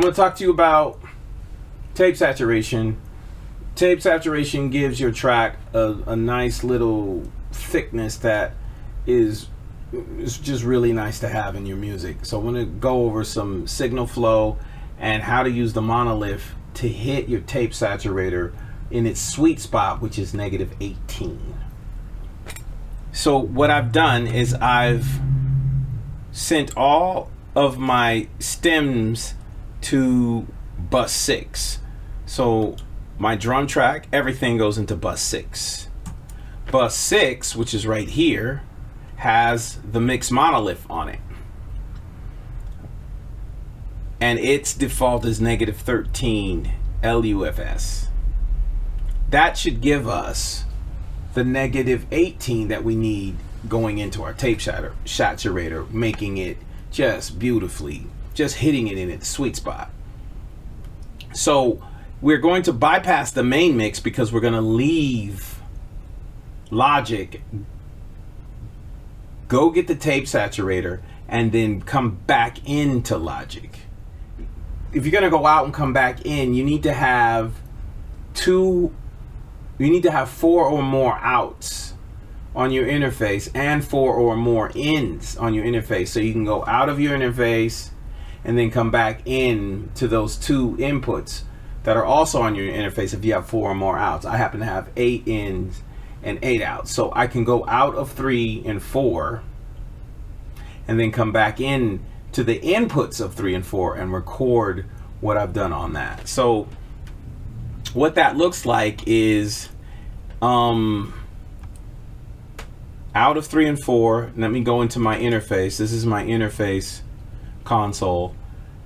going to talk to you about tape saturation. Tape saturation gives your track a nice little thickness that is just really nice to have in your music. So I'm going to go over some signal flow and how to use the Monolith to hit your tape saturator in its sweet spot, which is -18. So what I've done is I've sent all of my stems to bus 6. So my drum track, everything goes into bus 6. Bus 6, which is right here, has the mix Monolith on it. And its default is -13 LUFS. That should give us the -18 that we need going into our tape saturator, making it just beautifully, just hitting it in its sweet spot. So we're going to bypass the main mix because we're going to leave Logic, go get the tape saturator, and then come back into Logic. If you're going to go out and come back in, you need to have 4 or more outs on your interface and 4 or more ins on your interface, so you can go out of your interface and then come back in to those 2 inputs that are also on your interface if you have 4 or more outs. I happen to have 8 ins and 8 outs, so I can go out of 3 and 4 and then come back in to the inputs of 3 and 4 and record what I've done on that. So what that looks like is out of 3 and 4. Let me go into my interface. This is my interface console,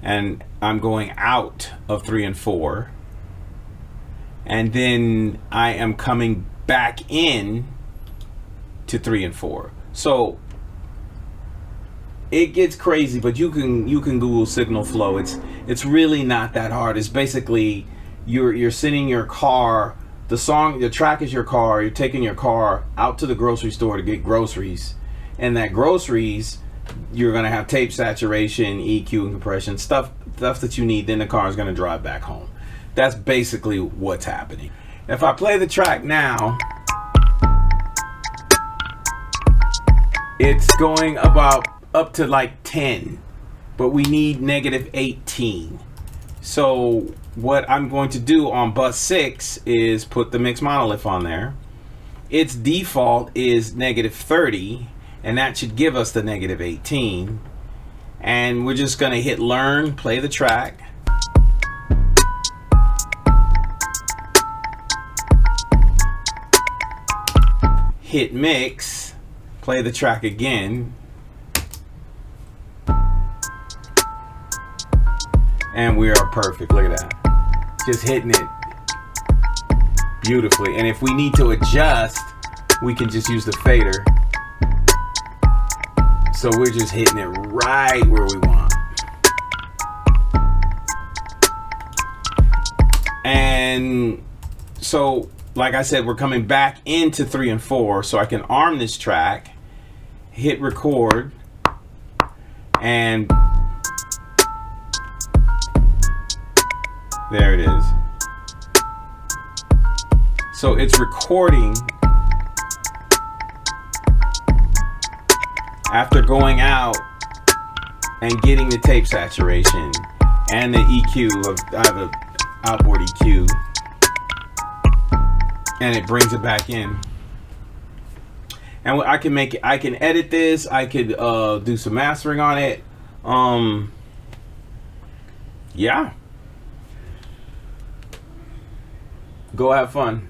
and I'm going out of 3 and 4, and then I am coming back in to 3 and 4. So it gets crazy, but you can Google signal flow. It's really not that hard. It's basically you're sending your car, the track is your car, you're taking your car out to the grocery store to get groceries, and that groceries, you're going to have tape saturation, EQ and compression, stuff that you need, then the car is going to drive back home. That's basically what's happening. If I play the track now, it's going about up to like 10, but we need -18. So what I'm going to do on bus 6 is put the mix Monolith on there. Its default is -30, and that should give us the -18. And we're just going to hit learn, play the track. Hit mix, play the track again. And we are perfect. Look at that. Just hitting it beautifully. And if we need to adjust, we can just use the fader. So we're just hitting it right where we want. And so, like I said, we're coming back into 3 and 4, so I can arm this track, hit record, and there it is. So it's recording after going out and getting the tape saturation and the EQ. I have an outboard EQ, and it brings it back in. And I can edit this. I could do some mastering on it. Yeah. Go have fun.